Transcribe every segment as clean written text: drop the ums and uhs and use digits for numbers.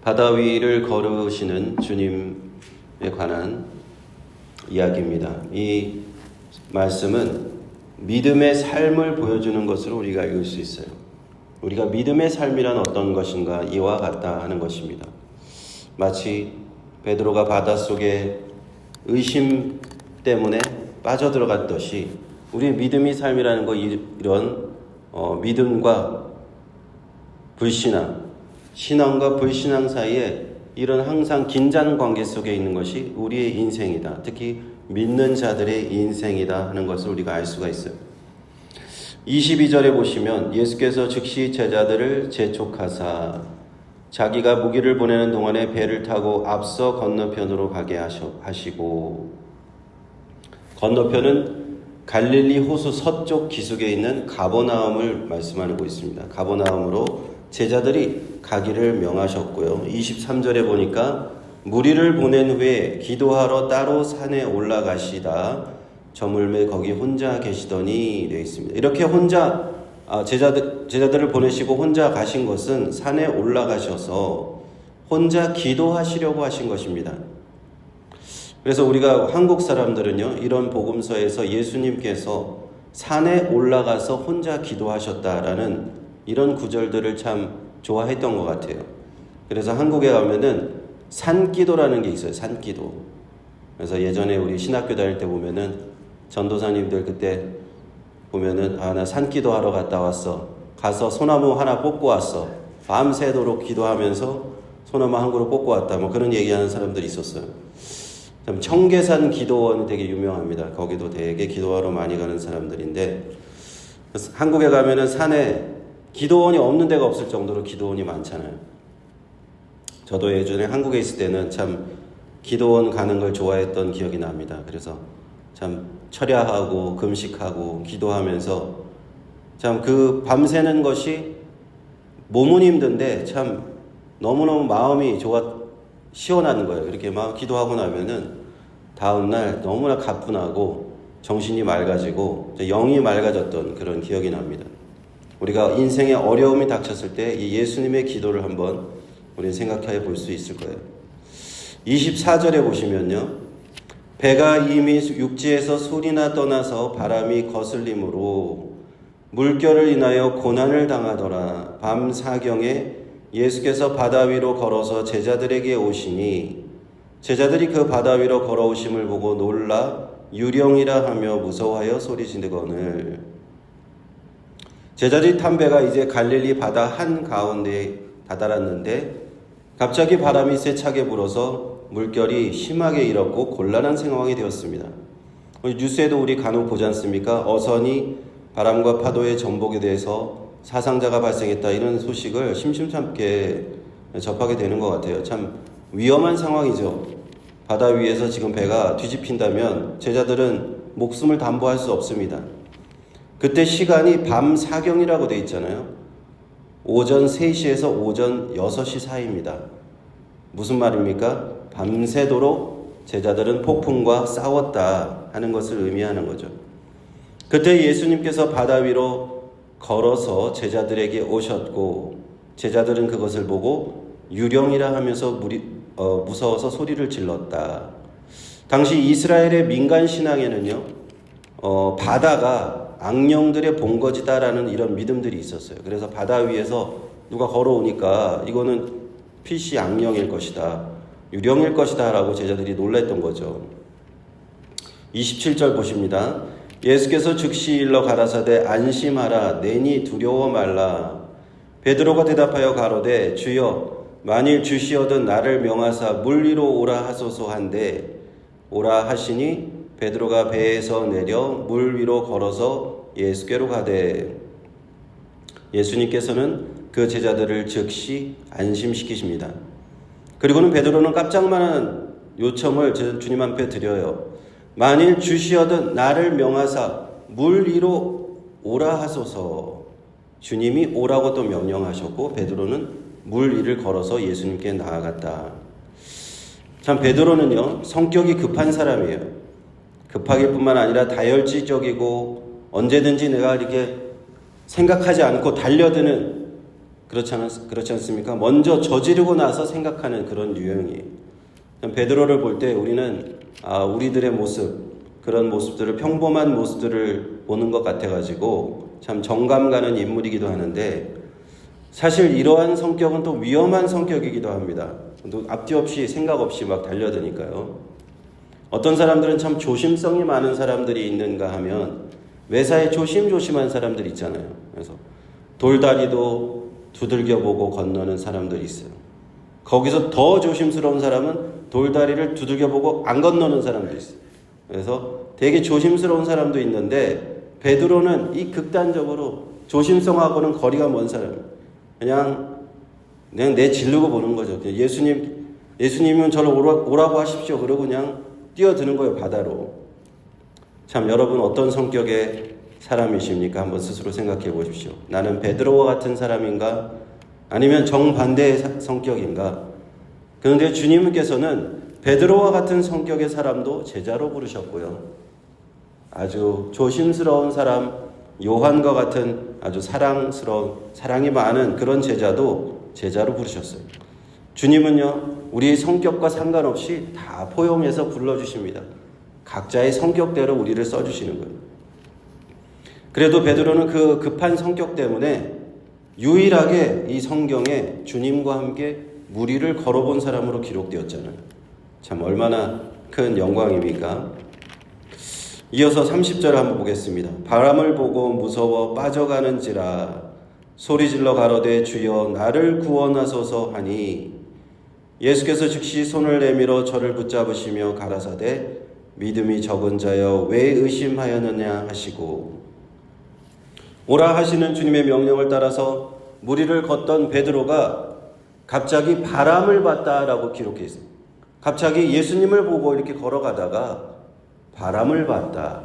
바다 위를 걸으시는 주님에 관한 이야기입니다. 이 말씀은 믿음의 삶을 보여주는 것으로 우리가 읽을 수 있어요. 우리가 믿음의 삶이란 어떤 것인가 이와 같다 하는 것입니다. 마치 베드로가 바닷속에 의심 때문에 빠져들어갔듯이 우리의 믿음의 삶이라는 거 이런 믿음과 불신앙, 신앙과 불신앙 사이에 이런 항상 긴장 관계 속에 있는 것이 우리의 인생이다. 특히 믿는 자들의 인생이다 하는 것을 우리가 알 수가 있어요. 22절에 보시면 예수께서 즉시 제자들을 재촉하사 자기가 무기를 보내는 동안에 배를 타고 앞서 건너편으로 가게 하시고, 건너편은 갈릴리 호수 서쪽 기슭에 있는 가버나움을 말씀하고 있습니다. 가버나움으로 제자들이 가기를 명하셨고요. 23절에 보니까 무리를 보낸 후에 기도하러 따로 산에 올라가시다 저물매 거기 혼자 계시더니 되어 있습니다. 이렇게 혼자 제자들을 보내시고 혼자 가신 것은 산에 올라가셔서 혼자 기도하시려고 하신 것입니다. 그래서 우리가 한국 사람들은요, 이런 복음서에서 예수님께서 산에 올라가서 혼자 기도하셨다라는 이런 구절들을 참 좋아했던 것 같아요. 그래서 한국에 가면은 산기도라는 게 있어요. 산기도. 그래서 예전에 우리 신학교 다닐 때 보면은 전도사님들 그때 보면은 나 산기도 하러 갔다 왔어. 가서 소나무 하나 뽑고 왔어. 밤새도록 기도하면서 소나무 한 그루 뽑고 왔다. 뭐 그런 얘기하는 사람들이 있었어요. 청계산 기도원이 되게 유명합니다. 거기도 되게 기도하러 많이 가는 사람들인데, 한국에 가면은 산에 기도원이 없는 데가 없을 정도로 기도원이 많잖아요. 저도 예전에 한국에 있을 때는 참 기도원 가는 걸 좋아했던 기억이 납니다. 그래서 참 철야하고 금식하고 기도하면서 참 그 밤새는 것이 몸은 힘든데 참 너무너무 마음이 시원한 거예요. 이렇게 막 기도하고 나면은 다음날 너무나 가뿐하고 정신이 맑아지고 영이 맑아졌던 그런 기억이 납니다. 우리가 인생에 어려움이 닥쳤을 때 이 예수님의 기도를 한번 우리는 생각해 볼 수 있을 거예요. 24절에 보시면요, 배가 이미 육지에서 소리나 떠나서 바람이 거슬림으로 물결을 인하여 고난을 당하더라. 밤 사경에 예수께서 바다 위로 걸어서 제자들에게 오시니 제자들이 그 바다 위로 걸어오심을 보고 놀라 유령이라 하며 무서워하여 소리지르거늘. 제자들이 탄 배가 이제 갈릴리 바다 한가운데에 다다랐는데 갑자기 바람이 세차게 불어서 물결이 심하게 일었고 곤란한 상황이 되었습니다. 뉴스에도 우리 간혹 보지 않습니까? 어선이 바람과 파도의 전복에 대해서 사상자가 발생했다, 이런 소식을 심심찮게 접하게 되는 것 같아요. 참 위험한 상황이죠. 바다 위에서 지금 배가 뒤집힌다면 제자들은 목숨을 담보할 수 없습니다. 그때 시간이 밤 사경이라고 되어 있잖아요. 오전 3시에서 오전 6시 사이입니다. 무슨 말입니까? 밤새도록 제자들은 폭풍과 싸웠다 하는 것을 의미하는 거죠. 그때 예수님께서 바다 위로 걸어서 제자들에게 오셨고 제자들은 그것을 보고 유령이라 하면서 무서워서 소리를 질렀다. 당시 이스라엘의 민간 신앙에는요, 바다가 악령들의 본거지다라는 이런 믿음들이 있었어요. 그래서 바다 위에서 누가 걸어오니까 이거는 필시 악령일 것이다, 유령일 것이다 라고 제자들이 놀랐던 거죠. 27절 보십니다. 예수께서 즉시 일러 가라사대 안심하라 내니 두려워 말라. 베드로가 대답하여 가로되 주여 만일 주시어든 나를 명하사 물 위로 오라 하소서 한데 오라 하시니 베드로가 배에서 내려 물 위로 걸어서 예수께로 가되 예수님께서는 그 제자들을 즉시 안심시키십니다. 그리고는 베드로는 깜짝만한 요청을 주님 앞에 드려요. 만일 주시어든 나를 명하사 물 위로 오라 하소서. 주님이 오라고 또 명령하셨고 베드로는 물 위를 걸어서 예수님께 나아갔다. 참 베드로는요, 성격이 급한 사람이에요. 급하길 뿐만 아니라 다혈질적이고 언제든지 내가 이렇게 생각하지 않고 달려드는 그렇지 않습니까? 먼저 저지르고 나서 생각하는 그런 유형이에요. 베드로를 볼 때 우리는 우리들의 모습, 그런 모습들을, 평범한 모습들을 보는 것 같아가지고 참 정감 가는 인물이기도 하는데, 사실 이러한 성격은 또 위험한 성격이기도 합니다. 또 앞뒤 없이 생각 없이 막 달려드니까요. 어떤 사람들은 참 조심성이 많은 사람들이 있는가 하면 매사에 조심조심한 사람들이 있잖아요. 그래서 돌다리도 두들겨보고 건너는 사람들이 있어요. 거기서 더 조심스러운 사람은 돌다리를 두들겨보고 안 건너는 사람도 있어요. 그래서 되게 조심스러운 사람도 있는데, 베드로는 이 극단적으로 조심성하고는 거리가 먼 사람이에요. 그냥 내 지르고 보는 거죠. 예수님은 저를 오라고 하십시오. 그러고 그냥 뛰어드는 거예요, 바다로. 참, 여러분 어떤 성격의 사람이십니까? 한번 스스로 생각해 보십시오. 나는 베드로와 같은 사람인가? 아니면 정반대의 성격인가? 그런데 주님께서는 베드로와 같은 성격의 사람도 제자로 부르셨고요. 아주 조심스러운 사람, 요한과 같은 아주 사랑이 많은 그런 제자도 제자로 부르셨어요. 주님은요, 우리의 성격과 상관없이 다 포용해서 불러주십니다. 각자의 성격대로 우리를 써주시는 거예요. 그래도 베드로는 그 급한 성격 때문에 유일하게 이 성경에 주님과 함께 무리를 걸어본 사람으로 기록되었잖아요. 참 얼마나 큰 영광입니까? 이어서 30절 한번 보겠습니다. 바람을 보고 무서워 빠져가는지라 소리질러 가로되 주여 나를 구원하소서 하니 예수께서 즉시 손을 내밀어 저를 붙잡으시며 가라사대 믿음이 적은 자여 왜 의심하였느냐 하시고, 오라 하시는 주님의 명령을 따라서 무리를 걷던 베드로가 갑자기 바람을 봤다라고 기록해 있어요. 갑자기 예수님을 보고 이렇게 걸어가다가 바람을 봤다.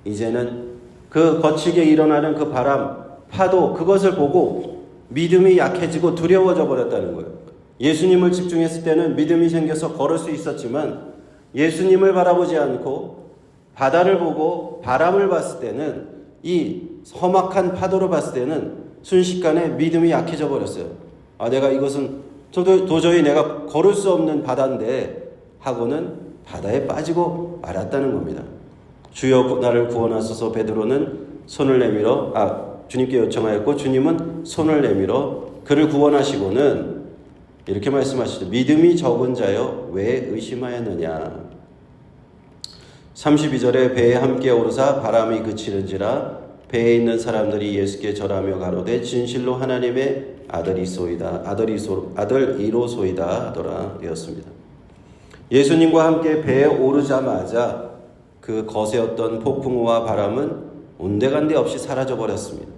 이제는 그 거치게 일어나는 그 바람, 파도, 그것을 보고 믿음이 약해지고 두려워져 버렸다는 거예요. 예수님을 집중했을 때는 믿음이 생겨서 걸을 수 있었지만 예수님을 바라보지 않고 바다를 보고 바람을 봤을 때는, 이 험악한 파도를 봤을 때는 순식간에 믿음이 약해져 버렸어요. 내가 이것은 도저히 내가 걸을 수 없는 바다인데 하고는 바다에 빠지고 말았다는 겁니다. 주여 나를 구원하소서. 베드로는 손을 내밀어 주님께 요청하였고 주님은 손을 내밀어 그를 구원하시고는 이렇게 말씀하시죠. 믿음이 적은 자여 왜 의심하였느냐. 32절에 배에 함께 오르사 바람이 그치는지라 배에 있는 사람들이 예수께 절하며 가로되 진실로 하나님의 아들이소이다 하더라 되었습니다. 예수님과 함께 배에 오르자마자 그 거세었던 폭풍우와 바람은 온데간데 없이 사라져 버렸습니다.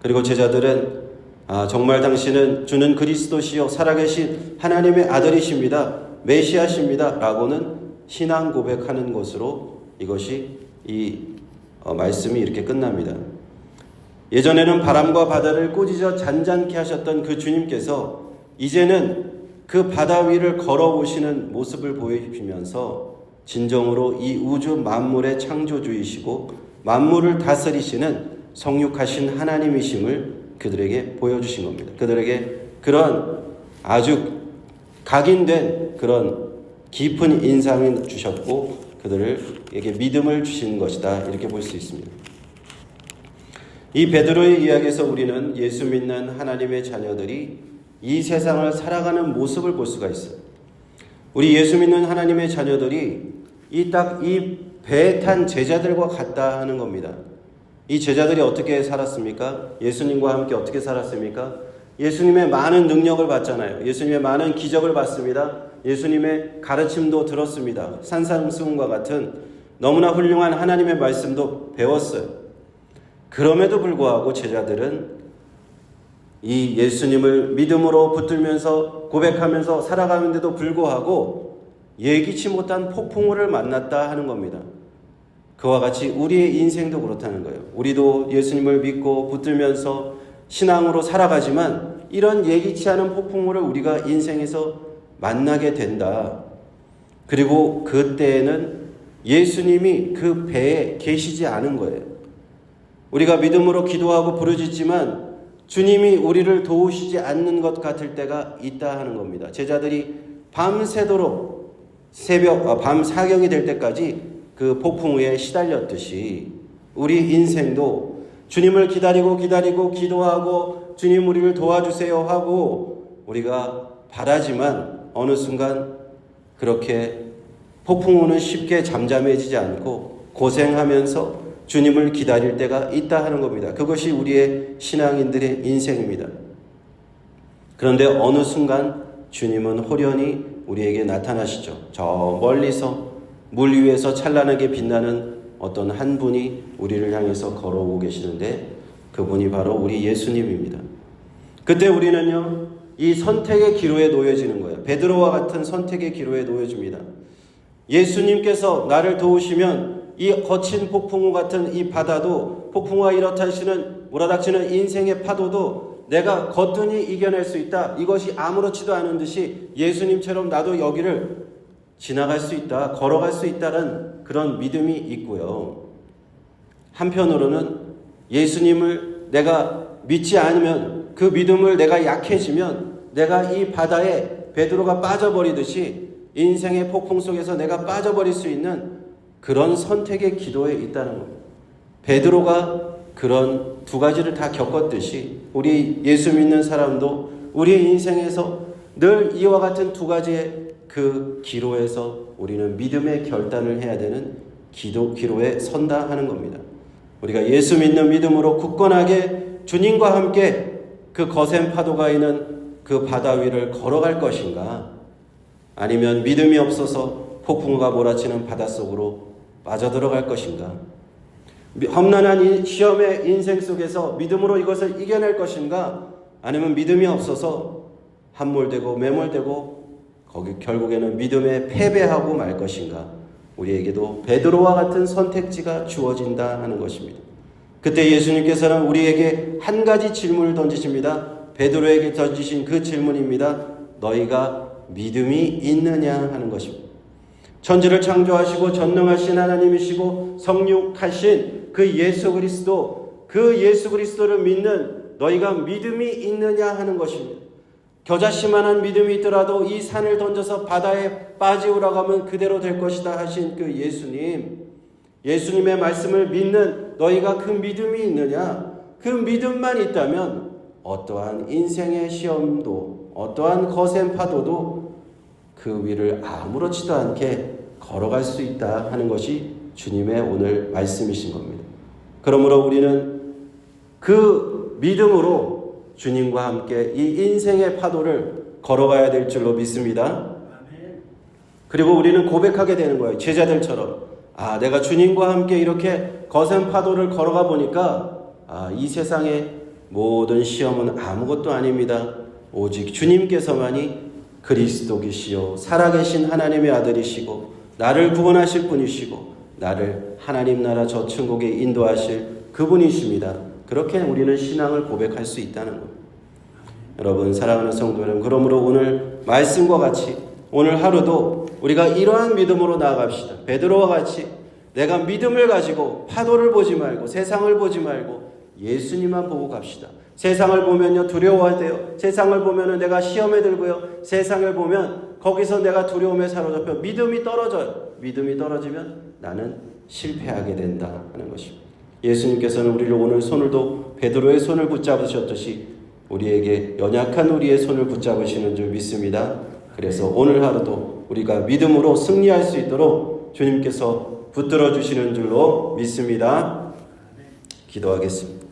그리고 제자들은 정말 당신은 주는 그리스도시요 살아계신 하나님의 아들이십니다. 메시아십니다. 라고는 신앙 고백하는 것으로 이것이 말씀이 이렇게 끝납니다. 예전에는 바람과 바다를 꾸짖어 잔잔케 하셨던 그 주님께서 이제는 그 바다 위를 걸어오시는 모습을 보여주시면서 진정으로 이 우주 만물의 창조주이시고 만물을 다스리시는 성육하신 하나님이심을 그들에게 보여주신 겁니다. 그들에게 그런 아주 각인된 그런 깊은 인상을 주셨고 그들에게 믿음을 주신 것이다. 이렇게 볼 수 있습니다. 이 베드로의 이야기에서 우리는 예수 믿는 하나님의 자녀들이 이 세상을 살아가는 모습을 볼 수가 있어요. 우리 예수 믿는 하나님의 자녀들이 이 배에 탄 제자들과 같다 하는 겁니다. 이 제자들이 어떻게 살았습니까? 예수님과 함께 어떻게 살았습니까? 예수님의 많은 능력을 봤잖아요. 예수님의 많은 기적을 봤습니다. 예수님의 가르침도 들었습니다. 산상수훈과 같은 너무나 훌륭한 하나님의 말씀도 배웠어요. 그럼에도 불구하고 제자들은 이 예수님을 믿음으로 붙들면서 고백하면서 살아가는데도 불구하고 예기치 못한 폭풍우를 만났다 하는 겁니다. 그와 같이 우리의 인생도 그렇다는 거예요. 우리도 예수님을 믿고 붙들면서 신앙으로 살아가지만 이런 예기치 않은 폭풍우를 우리가 인생에서 만나게 된다. 그리고 그때에는 예수님이 그 배에 계시지 않은 거예요. 우리가 믿음으로 기도하고 부르짖지만 주님이 우리를 도우시지 않는 것 같을 때가 있다 하는 겁니다. 제자들이 밤새도록 밤 사경이 될 때까지 그 폭풍우에 시달렸듯이 우리 인생도 주님을 기다리고 기도하고 주님 우리를 도와주세요 하고 우리가 바라지만 어느 순간 그렇게 폭풍우는 쉽게 잠잠해지지 않고 고생하면서 주님을 기다릴 때가 있다 하는 겁니다. 그것이 우리의 신앙인들의 인생입니다. 그런데 어느 순간 주님은 호련히 우리에게 나타나시죠. 저 멀리서 물 위에서 찬란하게 빛나는 어떤 한 분이 우리를 향해서 걸어오고 계시는데 그분이 바로 우리 예수님입니다. 그때 우리는요, 이 선택의 기로에 놓여지는 거예요. 베드로와 같은 선택의 기로에 놓여집니다. 예수님께서 나를 도우시면 이 거친 폭풍우 같은 이 바다도, 폭풍우가 일어타시는 몰아닥치는 인생의 파도도 내가 거뜬히 이겨낼 수 있다. 이것이 아무렇지도 않은 듯이 예수님처럼 나도 여기를 지나갈 수 있다, 걸어갈 수 있다는 그런 믿음이 있고요. 한편으로는 예수님을 내가 믿지 않으면, 그 믿음을 내가 약해지면 내가 이 바다에 베드로가 빠져버리듯이 인생의 폭풍 속에서 내가 빠져버릴 수 있는 그런 선택의 기도에 있다는 겁니다. 베드로가 그런 두 가지를 다 겪었듯이 우리 예수 믿는 사람도 우리 인생에서 늘 이와 같은 두 가지의 그 기로에서 우리는 믿음의 결단을 해야 되는 기로에 선다 하는 겁니다. 우리가 예수 믿는 믿음으로 굳건하게 주님과 함께 그 거센 파도가 있는 그 바다 위를 걸어갈 것인가, 아니면 믿음이 없어서 폭풍과 몰아치는 바닷속으로 빠져들어갈 것인가, 험난한 시험의 인생 속에서 믿음으로 이것을 이겨낼 것인가, 아니면 믿음이 없어서 함몰되고 매몰되고 거기 결국에는 믿음에 패배하고 말 것인가. 우리에게도 베드로와 같은 선택지가 주어진다 하는 것입니다. 그때 예수님께서는 우리에게 한 가지 질문을 던지십니다. 베드로에게 던지신 그 질문입니다. 너희가 믿음이 있느냐 하는 것입니다. 천지를 창조하시고 전능하신 하나님이시고 성육하신 그 예수 그리스도를 믿는 너희가 믿음이 있느냐 하는 것입니다. 겨자씨만한 믿음이 있더라도 이 산을 던져서 바다에 빠지우라고 하면 그대로 될 것이다 하신 그 예수님의 말씀을 믿는 너희가 그 믿음이 있느냐? 그 믿음만 있다면 어떠한 인생의 시험도, 어떠한 거센 파도도 그 위를 아무렇지도 않게 걸어갈 수 있다 하는 것이 주님의 오늘 말씀이신 겁니다. 그러므로 우리는 그 믿음으로 주님과 함께 이 인생의 파도를 걸어가야 될 줄로 믿습니다. 그리고 우리는 고백하게 되는 거예요. 제자들처럼. 내가 주님과 함께 이렇게 거센 파도를 걸어가 보니까 이 세상의 모든 시험은 아무것도 아닙니다. 오직 주님께서만이 그리스도이시요 살아계신 하나님의 아들이시고 나를 구원하실 분이시고 나를 하나님 나라 저 천국에 인도하실 그분이십니다. 그렇게 우리는 신앙을 고백할 수 있다는 겁니다. 여러분, 사랑하는 성도 여러분, 그러므로 오늘 말씀과 같이 오늘 하루도 우리가 이러한 믿음으로 나아갑시다. 베드로와 같이 내가 믿음을 가지고 파도를 보지 말고 세상을 보지 말고 예수님만 보고 갑시다. 세상을 보면요 두려워해요. 세상을 보면은 내가 시험에 들고요. 세상을 보면 거기서 내가 두려움에 사로잡혀 믿음이 떨어져요. 믿음이 떨어지면 나는 실패하게 된다 하는 것입니다. 예수님께서는 우리를 오늘 손을도 베드로의 손을 붙잡으셨듯이 우리에게 연약한 우리의 손을 붙잡으시는 줄 믿습니다. 그래서 오늘 하루도 우리가 믿음으로 승리할 수 있도록 주님께서 붙들어 주시는 줄로 믿습니다. 기도하겠습니다.